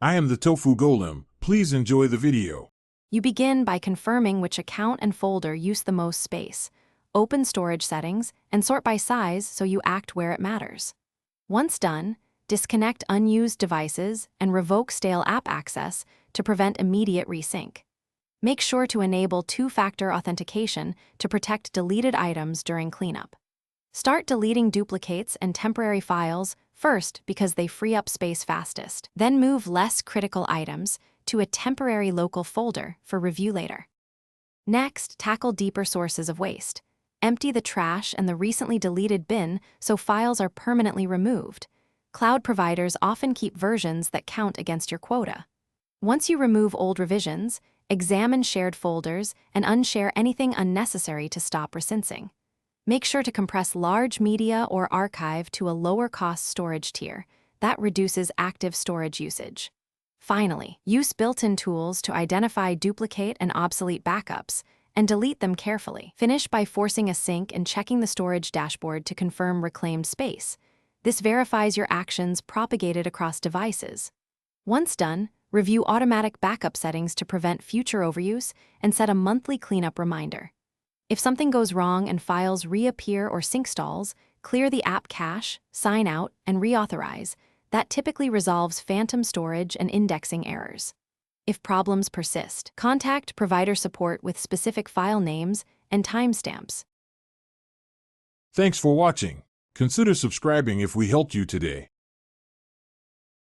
I am the Tofu Golem. Please enjoy the video. You begin by confirming which account and folder use the most space. Open storage settings and sort by size so you act where it matters. Once done, disconnect unused devices and revoke stale app access to prevent immediate resync. Make sure to enable two-factor authentication to protect deleted items during cleanup. Start deleting duplicates and temporary files first because they free up space fastest. Then move less critical items to a temporary local folder for review later. Next, tackle deeper sources of waste. Empty the trash and the recently deleted bin so files are permanently removed. Cloud providers often keep versions that count against your quota. Once you remove old revisions, examine shared folders and unshare anything unnecessary to stop resyncing. Make sure to compress large media or archive to a lower-cost storage tier. That reduces active storage usage. Finally, use built-in tools to identify duplicate and obsolete backups and delete them carefully. Finish by forcing a sync and checking the storage dashboard to confirm reclaimed space. This verifies your actions propagated across devices. Once done, review automatic backup settings to prevent future overuse and set a monthly cleanup reminder. If something goes wrong and files reappear or sync stalls, clear the app cache, sign out, and reauthorize. That typically resolves phantom storage and indexing errors. If problems persist, contact provider support with specific file names and timestamps. Thanks for watching. Consider subscribing if we helped you today.